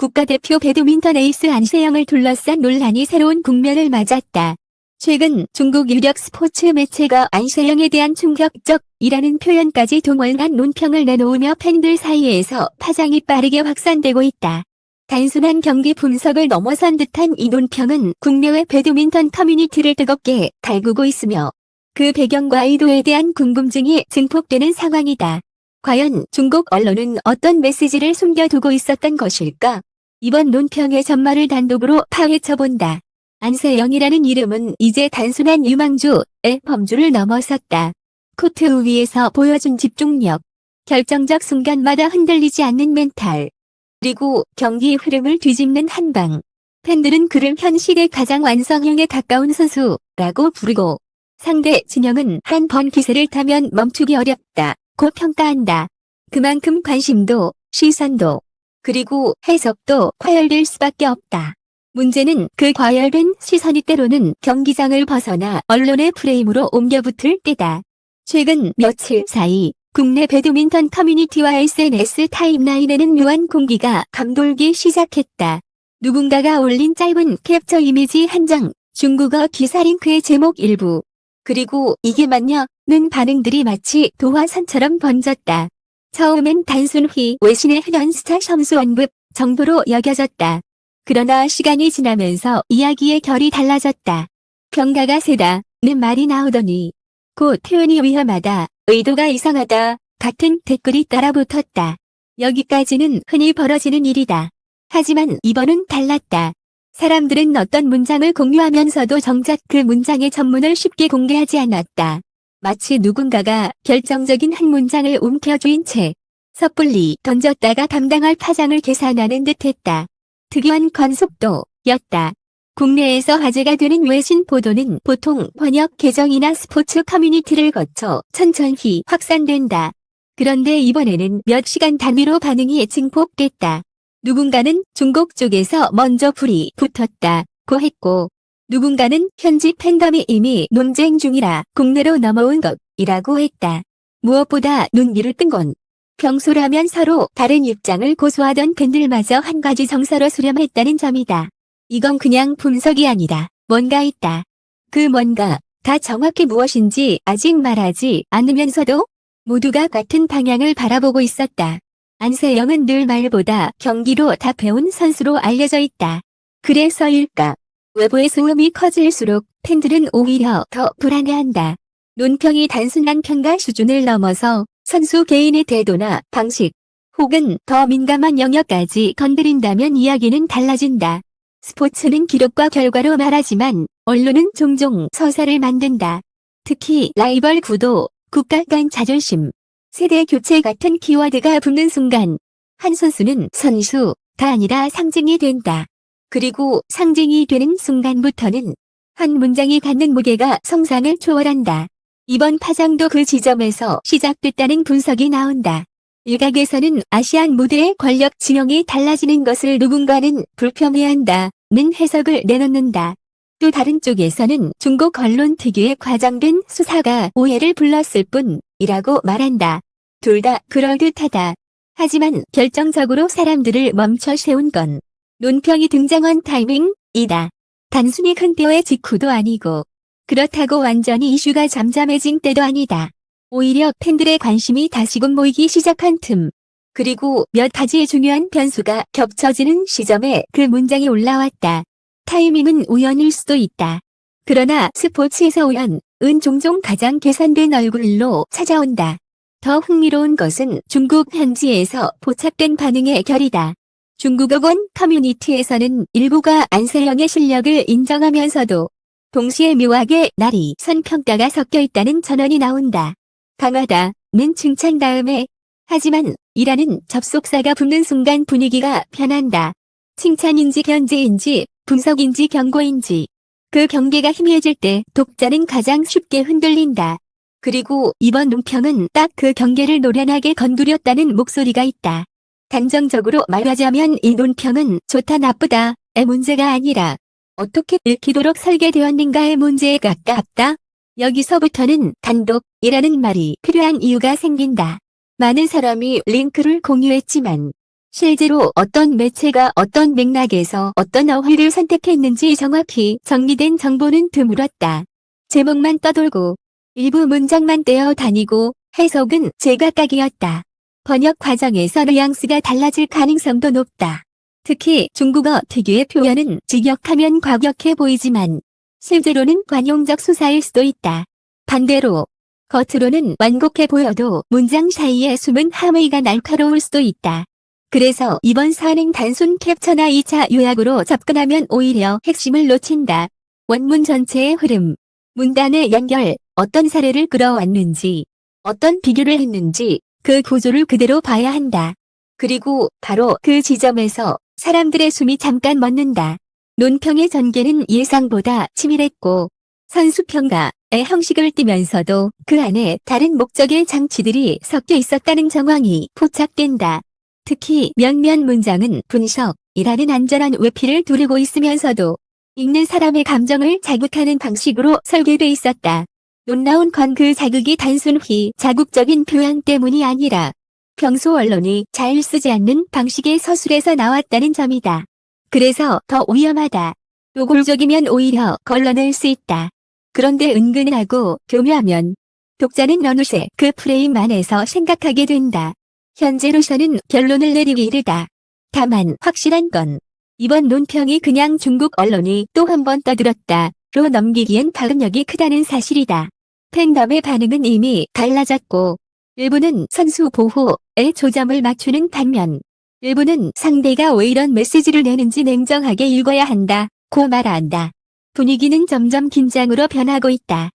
국가대표 배드민턴 에이스 안세영을 둘러싼 논란이 새로운 국면을 맞았다. 최근 중국 유력 스포츠 매체가 안세영에 대한 충격적이라는 표현까지 동원한 논평을 내놓으며 팬들 사이에서 파장이 빠르게 확산되고 있다. 단순한 경기 분석을 넘어선 듯한 이 논평은 국내외 배드민턴 커뮤니티를 뜨겁게 달구고 있으며 그 배경과 의도에 대한 궁금증이 증폭되는 상황이다. 과연 중국 언론은 어떤 메시지를 숨겨두고 있었던 것일까? 이번 논평의 전말을 단독으로 파헤쳐본다. 안세영이라는 이름은 이제 단순한 유망주의 범주를 넘어섰다. 코트 위에서 보여준 집중력, 결정적 순간마다 흔들리지 않는 멘탈, 그리고 경기 흐름을 뒤집는 한방. 팬들은 그를 현 시대 가장 완성형에 가까운 선수라고 부르고 상대 진영은 한 번 기세를 타면 멈추기 어렵다고 평가한다. 그만큼 관심도, 시선도, 그리고 해석도 과열될 수밖에 없다. 문제는 그 과열된 시선이 때로는 경기장을 벗어나 언론의 프레임으로 옮겨붙을 때다. 최근 며칠 사이 국내 배드민턴 커뮤니티와 SNS 타임라인에는 묘한 공기가 감돌기 시작했다. 누군가가 올린 짧은 캡처 이미지 한 장, 중국어 기사 링크의 제목 일부, 그리고 이게 맞냐?는 반응들이 마치 도화선처럼 번졌다. 처음엔 단순히 외신의 흔한 스타 선수 언급 정도로 여겨졌다. 그러나 시간이 지나면서 이야기의 결이 달라졌다. 평가가 세다는 말이 나오더니 곧 표현이 위험하다, 의도가 이상하다 같은 댓글이 따라붙었다. 여기까지는 흔히 벌어지는 일이다. 하지만 이번은 달랐다. 사람들은 어떤 문장을 공유하면서도 정작 그 문장의 전문을 쉽게 공개하지 않았다. 마치 누군가가 결정적인 한 문장을 움켜쥐인 채 섣불리 던졌다가 감당할 파장을 계산하는 듯했다. 특이한 건속도였다. 국내에서 화제가 되는 외신 보도는 보통 번역 계정이나 스포츠 커뮤니티를 거쳐 천천히 확산된다. 그런데 이번에는 몇 시간 단위로 반응이 증폭됐다. 누군가는 중국 쪽에서 먼저 불이 붙었다고 했고, 누군가는 현지 팬덤이 이미 논쟁 중이라 국내로 넘어온 것이라고 했다. 무엇보다 눈길을 끈 건 평소라면 서로 다른 입장을 고수하던 팬들마저 한 가지 정서로 수렴했다는 점이다. 이건 그냥 분석이 아니다. 뭔가 있다. 그 뭔가가 정확히 무엇인지 아직 말하지 않으면서도 모두가 같은 방향을 바라보고 있었다. 안세영은 늘 말보다 경기로 다 배운 선수로 알려져 있다. 그래서일까? 외부의 소음이 커질수록 팬들은 오히려 더 불안해한다. 논평이 단순한 평가 수준을 넘어서 선수 개인의 태도나 방식, 혹은 더 민감한 영역까지 건드린다면 이야기는 달라진다. 스포츠는 기록과 결과로 말하지만 언론은 종종 서사를 만든다. 특히 라이벌 구도, 국가 간 자존심, 세대 교체 같은 키워드가 붙는 순간 한 선수는 선수가 아니라 상징이 된다. 그리고 상징이 되는 순간부터는 한 문장이 갖는 무게가 성상을 초월한다. 이번 파장도 그 지점에서 시작됐다는 분석이 나온다. 일각에서는 아시안 무대의 권력 진영이 달라지는 것을 누군가는 불편해한다는 해석을 내놓는다. 또 다른 쪽에서는 중국 언론 특유의 과장된 수사가 오해를 불렀을 뿐이라고 말한다. 둘 다 그럴듯하다. 하지만 결정적으로 사람들을 멈춰 세운 건 논평이 등장한 타이밍이다. 단순히 큰 뼈의 직후도 아니고 그렇다고 완전히 이슈가 잠잠해진 때도 아니다. 오히려 팬들의 관심이 다시금 모이기 시작한 틈, 그리고 몇 가지 중요한 변수가 겹쳐지는 시점에 그 문장이 올라왔다. 타이밍은 우연일 수도 있다. 그러나 스포츠에서 우연은 종종 가장 계산된 얼굴로 찾아온다. 더 흥미로운 것은 중국 현지에서 포착된 반응의 결이다. 중국어권 커뮤니티에서는 일부가 안세영의 실력을 인정하면서도 동시에 묘하게 날이 선 평가가 섞여 있다는 전언이 나온다. 강하다는 칭찬 다음에 하지만 이라는 접속사가 붙는 순간 분위기가 변한다. 칭찬인지 견제인지 분석인지 경고인지 그 경계가 희미해질 때 독자는 가장 쉽게 흔들린다. 그리고 이번 논평은 딱 그 경계를 노련하게 건드렸다는 목소리가 있다. 단정적으로 말하자면 이 논평은 좋다 나쁘다의 문제가 아니라 어떻게 읽히도록 설계되었는가의 문제에 가깝다. 여기서부터는 단독이라는 말이 필요한 이유가 생긴다. 많은 사람이 링크를 공유했지만 실제로 어떤 매체가 어떤 맥락에서 어떤 어휘를 선택했는지 정확히 정리된 정보는 드물었다. 제목만 떠돌고 일부 문장만 떼어 다니고 해석은 제각각이었다. 번역 과정에서 뉘앙스가 달라질 가능성도 높다. 특히 중국어 특유의 표현은 직역하면 과격해 보이지만 실제로는 관용적 수사일 수도 있다. 반대로 겉으로는 완곡해 보여도 문장 사이에 숨은 함의가 날카로울 수도 있다. 그래서 이번 사안은 단순 캡처나 2차 요약으로 접근하면 오히려 핵심을 놓친다. 원문 전체의 흐름, 문단의 연결, 어떤 사례를 끌어왔는지, 어떤 비교를 했는지 그 구조를 그대로 봐야 한다. 그리고 바로 그 지점에서 사람들의 숨이 잠깐 멎는다. 논평의 전개는 예상보다 치밀했고 선수평가의 형식을 띠면서도 그 안에 다른 목적의 장치들이 섞여 있었다는 정황이 포착된다. 특히 몇몇 문장은 분석이라는 안전한 외피를 두르고 있으면서도 읽는 사람의 감정을 자극하는 방식으로 설계돼 있었다. 놀라운 건 그 자극이 단순히 자국적인 표현 때문이 아니라 평소 언론이 잘 쓰지 않는 방식의 서술에서 나왔다는 점이다. 그래서 더 위험하다. 노골적이면 오히려 걸러낼 수 있다. 그런데 은근하고 교묘하면 독자는 어느새 그 프레임 안에서 생각하게 된다. 현재로서는 결론을 내리기 이르다. 다만 확실한 건 이번 논평이 그냥 중국 언론이 또 한 번 떠들었다로 넘기기엔 파급력이 크다는 사실이다. 팬덤의 반응은 이미 달라졌고 일부는 선수 보호에 초점을 맞추는 반면 일부는 상대가 왜 이런 메시지를 내는지 냉정하게 읽어야 한다고 말한다. 분위기는 점점 긴장으로 변하고 있다.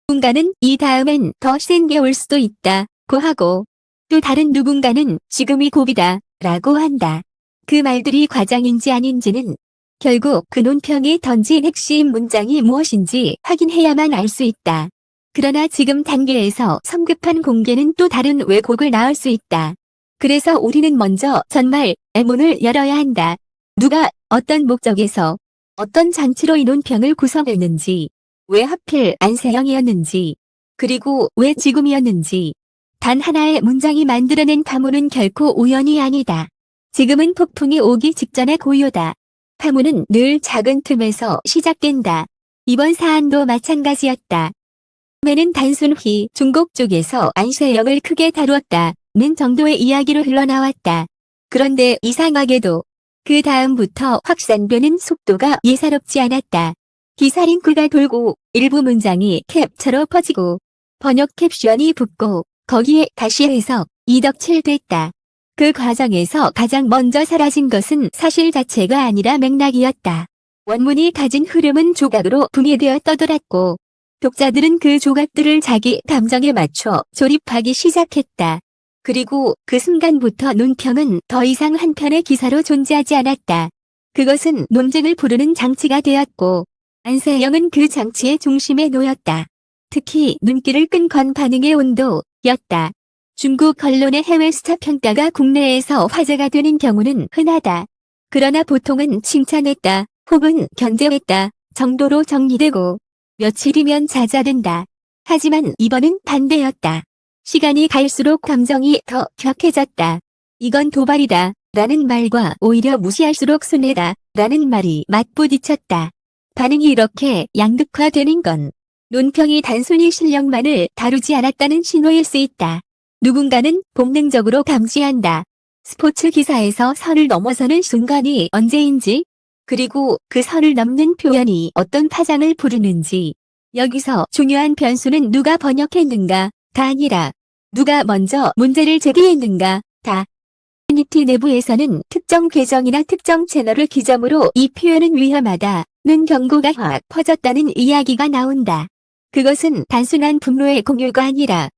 누군가는 이 다음엔 더 센 게 올 수도 있다고 하고 또 다른 누군가는 지금이 고비다 라고 한다. 그 말들이 과장인지 아닌지는 결국 그 논평이 던진 핵심 문장이 무엇인지 확인해야만 알 수 있다. 그러나 지금 단계에서 성급한 공개는 또 다른 왜곡을 낳을 수 있다. 그래서 우리는 먼저 전말의 문을 열어야 한다. 누가 어떤 목적에서 어떤 장치로 이 논평을 구성했는지, 왜 하필 안세영이었는지, 그리고 왜 지금이었는지, 단 하나의 문장이 만들어낸 파문은 결코 우연이 아니다. 지금은 폭풍이 오기 직전의 고요다. 파문은 늘 작은 틈에서 시작된다. 이번 사안도 마찬가지였다. 처음에는 단순히 중국 쪽에서 안세영을 크게 다루었다는 정도의 이야기로 흘러나왔다. 그런데 이상하게도 그 다음부터 확산되는 속도가 예사롭지 않았다. 기사 링크가 돌고 일부 문장이 캡처로 퍼지고 번역 캡션이 붙고 거기에 다시 해석, 이덕칠됐다. 그 과정에서 가장 먼저 사라진 것은 사실 자체가 아니라 맥락이었다. 원문이 가진 흐름은 조각으로 분해되어 떠돌았고 독자들은 그 조각들을 자기 감정에 맞춰 조립하기 시작했다. 그리고 그 순간부터 논평은 더 이상 한 편의 기사로 존재하지 않았다. 그것은 논쟁을 부르는 장치가 되었고 안세영은 그 장치의 중심에 놓였다. 특히 눈길을 끈 건 반응의 온도였다. 중국 언론의 해외 스타 평가가 국내에서 화제가 되는 경우는 흔하다. 그러나 보통은 칭찬했다 혹은 견제했다 정도로 정리되고 며칠이면 잦아든다. 하지만 이번은 반대였다. 시간이 갈수록 감정이 더 격해졌다. 이건 도발이다 라는 말과 오히려 무시할수록 순애다 라는 말이 맞부딪혔다. 반응이 이렇게 양극화되는 건 논평이 단순히 실력만을 다루지 않았다는 신호일 수 있다. 누군가는 본능적으로 감지한다. 스포츠 기사에서 선을 넘어서는 순간이 언제인지, 그리고 그 선을 넘는 표현이 어떤 파장을 부르는지. 여기서 중요한 변수는 누가 번역했는가가 아니라 누가 먼저 문제를 제기했는가다. 커뮤니티 내부에서는 특정 계정이나 특정 채널을 기점으로 이 표현은 위험하다는 경고가 확 퍼졌다는 이야기가 나온다. 그것은 단순한 분노의 공유가 아니라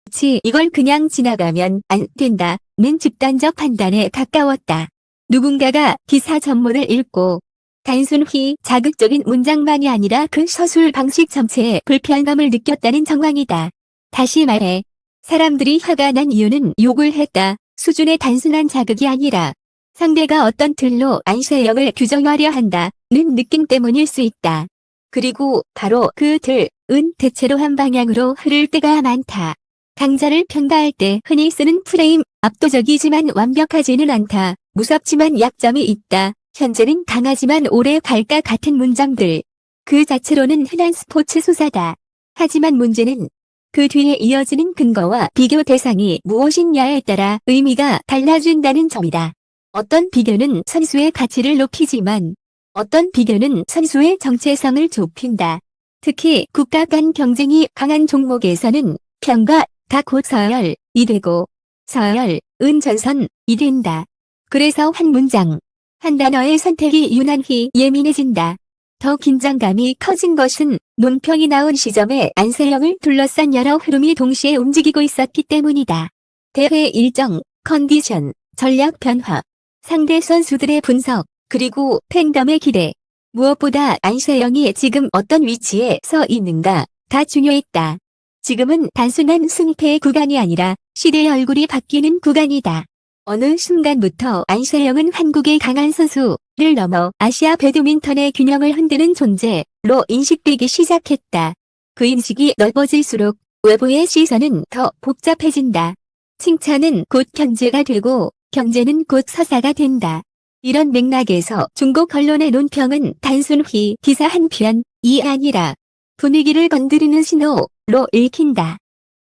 마치 이걸 그냥 지나가면 안 된다는 집단적 판단에 가까웠다. 누군가가 기사 전문을 읽고 단순히 자극적인 문장만이 아니라 그 서술 방식 전체에 불편감을 느꼈다는 정황이다. 다시 말해, 사람들이 화가 난 이유는 욕을 했다 수준의 단순한 자극이 아니라 상대가 어떤 틀로 안세영을 규정하려 한다는 느낌 때문일 수 있다. 그리고 바로 그 틀은 대체로 한 방향으로 흐를 때가 많다. 강자를 평가할 때 흔히 쓰는 프레임, 압도적이지만 완벽하지는 않다 무섭지만 약점이 있다. 현재는 강하지만 오래 갈까 같은 문장들. 그 자체로는 흔한 스포츠 수사다. 하지만 문제는 그 뒤에 이어지는 근거와 비교 대상이 무엇이냐에 따라 의미가 달라진다는 점이다. 어떤 비교는 선수의 가치를 높이지만 어떤 비교는 선수의 정체성을 좁힌다. 특히 국가 간 경쟁이 강한 종목에서는 평가, 가 곧 서열이 되고 서열, 은 전선이 된다. 그래서 한 문장, 한 단어의 선택이 유난히 예민해진다. 더 긴장감이 커진 것은 논평이 나온 시점에 안세영을 둘러싼 여러 흐름이 동시에 움직이고 있었기 때문이다. 대회 일정, 컨디션, 전략 변화, 상대 선수들의 분석, 그리고 팬덤의 기대. 무엇보다 안세영이 지금 어떤 위치에 서 있는가 다 중요했다. 지금은 단순한 승패의 구간이 아니라 시대의 얼굴이 바뀌는 구간이다. 어느 순간부터 안세영은 한국의 강한 선수를 넘어 아시아 배드민턴의 균형을 흔드는 존재로 인식되기 시작했다. 그 인식이 넓어질수록 외부의 시선은 더 복잡해진다. 칭찬은 곧 견제가 되고 경제는 곧 서사가 된다. 이런 맥락에서 중국 언론의 논평은 단순히 기사 한 편이 아니라 분위기를 건드리는 신호로 읽힌다.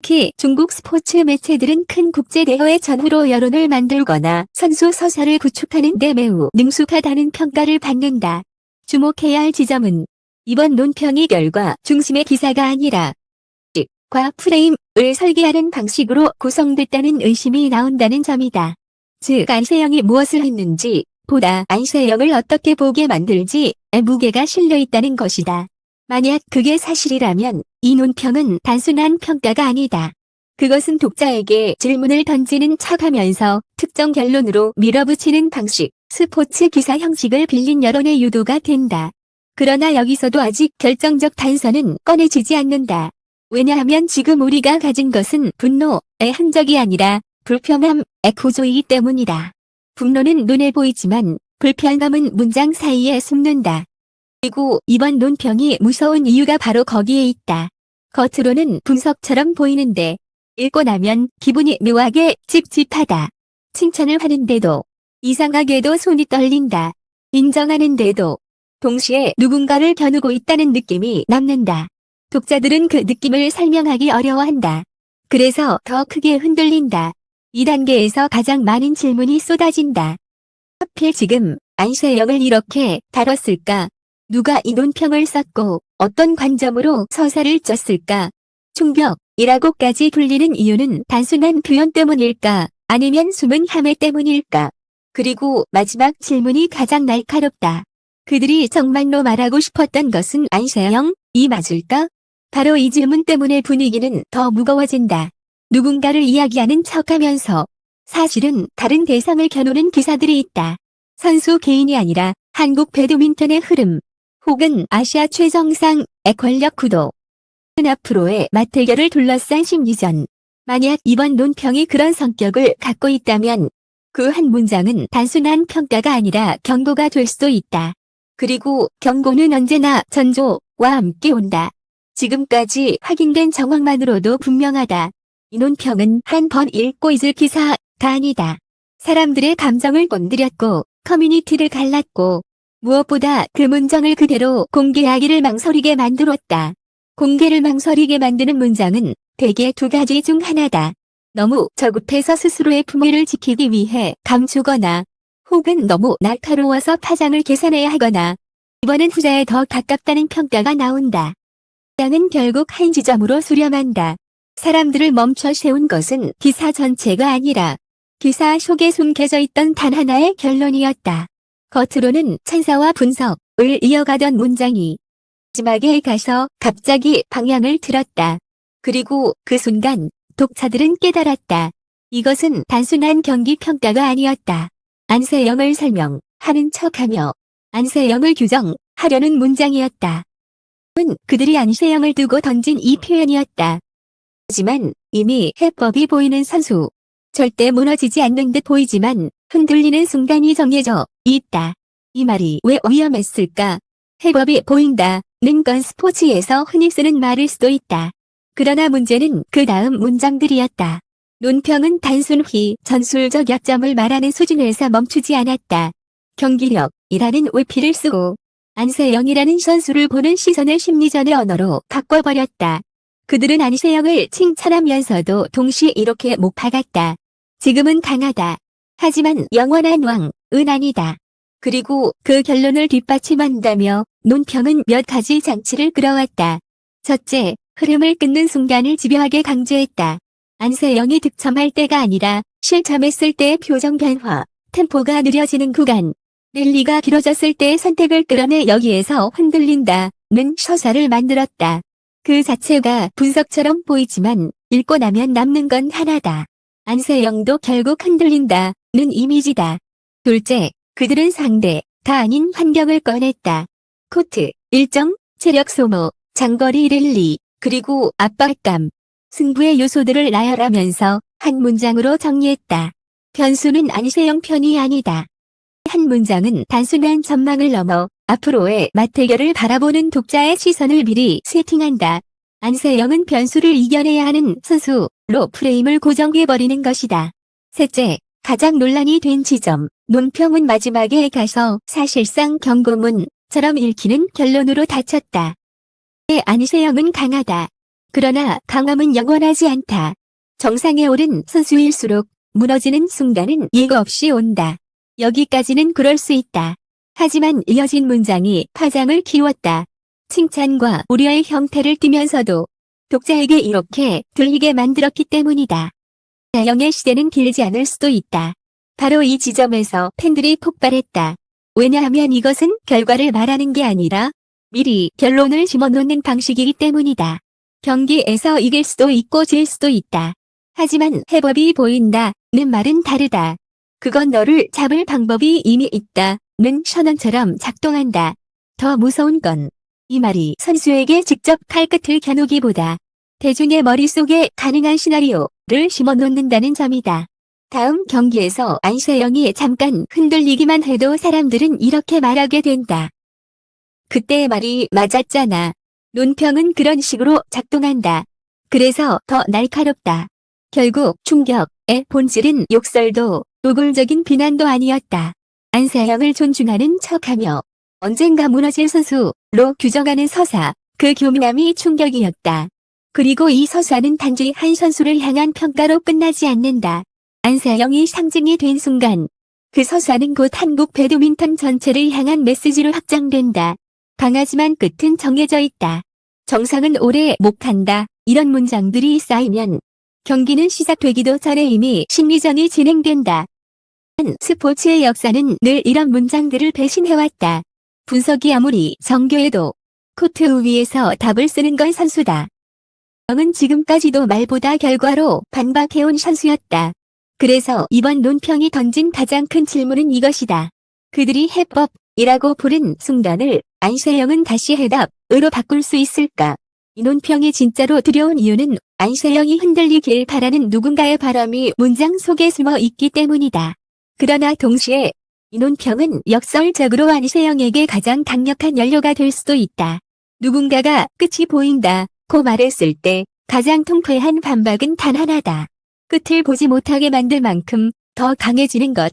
특히 중국 스포츠 매체들은 큰 국제대회의 전후로 여론을 만들거나 선수 서사를 구축하는 데 매우 능숙하다는 평가를 받는다. 주목해야 할 지점은 이번 논평이 결과 중심의 기사가 아니라 과 프레임을 설계하는 방식으로 구성됐다는 의심이 나온다는 점이다. 즉 안세영이 무엇을 했는지 보다 안세영을 어떻게 보게 만들지에 무게가 실려 있다는 것이다. 만약 그게 사실이라면 이 논평은 단순한 평가가 아니다. 그것은 독자에게 질문을 던지는 척하면서 특정 결론으로 밀어붙이는 방식, 스포츠 기사 형식을 빌린 여론의 유도가 된다. 그러나 여기서도 아직 결정적 단서는 꺼내지지 않는다. 왜냐하면 지금 우리가 가진 것은 분노의 흔적이 아니라 불편함의 구조이기 때문이다. 분노는 눈에 보이지만 불편함은 문장 사이에 숨는다. 그리고 이번 논평이 무서운 이유가 바로 거기에 있다. 겉으로는 분석처럼 보이는데 읽고 나면 기분이 묘하게 찝찝하다. 칭찬을 하는데도 이상하게도 손이 떨린다. 인정하는데도 동시에 누군가를 겨누고 있다는 느낌이 남는다. 독자들은 그 느낌을 설명하기 어려워한다. 그래서 더 크게 흔들린다. 이 단계에서 가장 많은 질문이 쏟아진다. 하필 지금 안세영을 이렇게 다뤘을까? 누가 이 논평을 썼고 어떤 관점으로 서사를 짰을까? 충격이라고까지 불리는 이유는 단순한 표현 때문일까? 아니면 숨은 함의 때문일까? 그리고 마지막 질문이 가장 날카롭다. 그들이 정말로 말하고 싶었던 것은 안세영이 맞을까? 바로 이 질문 때문에 분위기는 더 무거워진다. 누군가를 이야기하는 척하면서 사실은 다른 대상을 겨누는 기사들이 있다. 선수 개인이 아니라 한국 배드민턴의 흐름, 혹은 아시아 최정상의 권력 구도. 앞으로의 맞대결을 둘러싼 심리전. 만약 이번 논평이 그런 성격을 갖고 있다면 그 한 문장은 단순한 평가가 아니라 경고가 될 수도 있다. 그리고 경고는 언제나 전조와 함께 온다. 지금까지 확인된 정황만으로도 분명하다. 이 논평은 한 번 읽고 잊을 기사가 아니다. 사람들의 감정을 건드렸고 커뮤니티를 갈랐고 무엇보다 그 문장을 그대로 공개하기를 망설이게 만들었다. 공개를 망설이게 만드는 문장은 대개 두 가지 중 하나다. 너무 저급해서 스스로의 품위를 지키기 위해 감추거나 혹은 너무 날카로워서 파장을 계산해야 하거나 이번은 후자에 더 가깝다는 평가가 나온다. 문장은 결국 한 지점으로 수렴한다. 사람들을 멈춰 세운 것은 기사 전체가 아니라 기사 속에 숨겨져 있던 단 하나의 결론이었다. 겉으로는 찬사와 분석을 이어가던 문장이 마지막에 가서 갑자기 방향을 틀었다. 그리고 그 순간 독자들은 깨달았다. 이것은 단순한 경기 평가가 아니었다. 안세영을 설명하는 척하며 안세영을 규정하려는 문장이었다. 그들이 안세영을 두고 던진 이 표현이었다. 하지만 이미 해법이 보이는 선수. 절대 무너지지 않는 듯 보이지만 흔들리는 순간이 정해져 있다. 이 말이 왜 위험했을까? 해법이 보인다는 건 스포츠에서 흔히 쓰는 말일 수도 있다. 그러나 문제는 그 다음 문장들이었다. 논평은 단순히 전술적 약점을 말하는 수준에서 멈추지 않았다. 경기력이라는 외피를 쓰고 안세영이라는 선수를 보는 시선을 심리전의 언어로 바꿔버렸다. 그들은 안세영을 칭찬하면서도 동시에 이렇게 못 박았다. 지금은 강하다. 하지만 영원한 왕은 아니다. 그리고 그 결론을 뒷받침한다며 논평은 몇 가지 장치를 끌어왔다. 첫째, 흐름을 끊는 순간을 집요하게 강조했다. 안세영이 득점할 때가 아니라 실점했을 때의 표정 변화, 템포가 느려지는 구간, 랠리가 길어졌을 때의 선택을 끌어내 여기에서 흔들린다는 서사를 만들었다. 그 자체가 분석처럼 보이지만 읽고 나면 남는 건 하나다. 안세영도 결국 흔들린다는 이미지다. 둘째, 그들은 상대, 다 아닌 환경을 꺼냈다. 코트, 일정, 체력 소모, 장거리 랠리, 그리고 압박감, 승부의 요소들을 나열하면서 한 문장으로 정리했다. 변수는 안세영 편이 아니다. 한 문장은 단순한 전망을 넘어 앞으로의 맞대결을 바라보는 독자의 시선을 미리 세팅한다. 안세영은 변수를 이겨내야 하는 선수로 프레임을 고정해버리는 것이다. 셋째, 가장 논란이 된 지점, 논평은 마지막에 가서 사실상 경고문처럼 읽히는 결론으로 닫혔다. 안세영은 강하다. 그러나 강함은 영원하지 않다. 정상에 오른 선수일수록 무너지는 순간은 예고 없이 온다. 여기까지는 그럴 수 있다. 하지만 이어진 문장이 파장을 키웠다. 칭찬과 우려의 형태를 띠면서도 독자에게 이렇게 들리게 만들었기 때문이다. 안세영의 시대는 길지 않을 수도 있다. 바로 이 지점에서 팬들이 폭발했다. 왜냐하면 이것은 결과를 말하는 게 아니라 미리 결론을 집어넣는 방식이기 때문이다. 경기에서 이길 수도 있고 질 수도 있다. 하지만 해법이 보인다는 말은 다르다. 그건 너를 잡을 방법이 이미 있다는 선언처럼 작동한다. 더 무서운 건 이 말이 선수에게 직접 칼끝을 겨누기보다 대중의 머릿속에 가능한 시나리오를 심어놓는다는 점이다. 다음 경기에서 안세영이 잠깐 흔들리기만 해도 사람들은 이렇게 말하게 된다. 그때의 말이 맞았잖아. 논평은 그런 식으로 작동한다. 그래서 더 날카롭다. 결국 충격의 본질은 욕설도 노골적인 비난도 아니었다. 안세영을 존중하는 척하며 언젠가 무너질 선수로 규정하는 서사, 그 교묘함이 충격이었다. 그리고 이 서사는 단지 한 선수를 향한 평가로 끝나지 않는다. 안세영이 상징이 된 순간 그 서사는 곧 한국 배드민턴 전체를 향한 메시지로 확장된다. 강하지만 끝은 정해져 있다. 정상은 오래 못 간다. 이런 문장들이 쌓이면 경기는 시작되기도 전에 이미 심리전이 진행된다. 스포츠의 역사는 늘 이런 문장들을 배신해왔다. 분석이 아무리 정교해도 코트 위에서 답을 쓰는 건 선수다. 영은 지금까지도 말보다 결과로 반박해온 선수였다. 그래서 이번 논평이 던진 가장 큰 질문은 이것이다. 그들이 해법이라고 부른 순간을 안세영은 다시 해답으로 바꿀 수 있을까? 이 논평이 진짜로 두려운 이유는 안세영이 흔들리길 바라는 누군가의 바람이 문장 속에 숨어 있기 때문이다. 그러나 동시에 이 논평은 역설적으로 안세영에게 가장 강력한 연료가 될 수도 있다. 누군가가 끝이 보인다고 말했을 때 가장 통쾌한 반박은 단 하나다. 끝을 보지 못하게 만들 만큼 더 강해지는 것.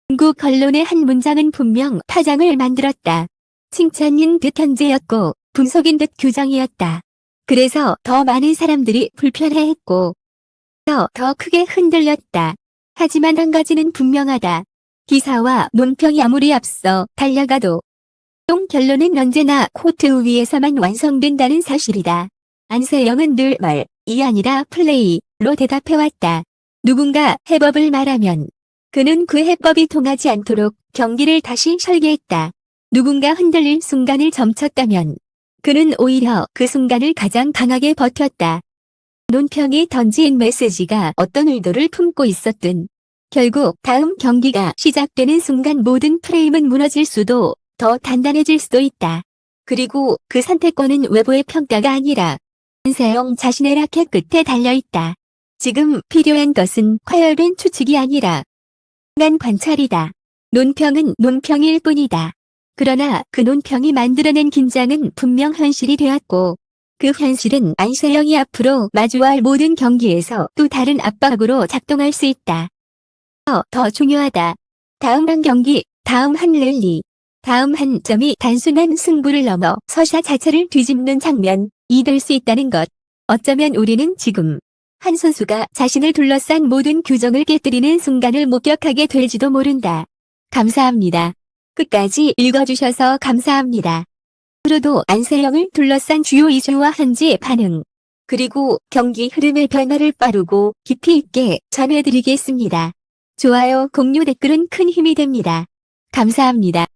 한국 언론의 한 문장은 분명 파장을 만들었다. 칭찬인 듯 현재였고 분석인 듯 규정이었다. 그래서 더 많은 사람들이 불편해했고 더 크게 흔들렸다. 하지만 한 가지는 분명하다. 기사와 논평이 아무리 앞서 달려가도 최종 결론은 언제나 코트 위에서만 완성된다는 사실이다. 안세영은 늘 말이 아니라 플레이로 대답해왔다. 누군가 해법을 말하면 그는 그 해법이 통하지 않도록 경기를 다시 설계했다. 누군가 흔들릴 순간을 점쳤다면 그는 오히려 그 순간을 가장 강하게 버텼다. 논평이 던진 메시지가 어떤 의도를 품고 있었든 결국 다음 경기가 시작되는 순간 모든 프레임은 무너질 수도 더 단단해질 수도 있다. 그리고 그 선택권은 외부의 평가가 아니라 안세영 자신의 라켓 끝에 달려있다. 지금 필요한 것은 과열된 추측이 아니라 간 관찰이다. 논평은 논평일 뿐이다. 그러나 그 논평이 만들어낸 긴장은 분명 현실이 되었고 그 현실은 안세영이 앞으로 마주할 모든 경기에서 또 다른 압박으로 작동할 수 있다. 더 중요하다. 다음 한 경기, 다음 한 랠리, 다음 한 점이 단순한 승부를 넘어 서사 자체를 뒤집는 장면이 될 수 있다는 것. 어쩌면 우리는 지금 한 선수가 자신을 둘러싼 모든 규정을 깨뜨리는 순간을 목격하게 될지도 모른다. 감사합니다. 끝까지 읽어주셔서 감사합니다. 앞으로도 안세영을 둘러싼 주요 이슈와 현지 반응, 그리고 경기 흐름의 변화를 빠르고 깊이 있게 전해드리겠습니다. 좋아요, 공유, 댓글은 큰 힘이 됩니다. 감사합니다.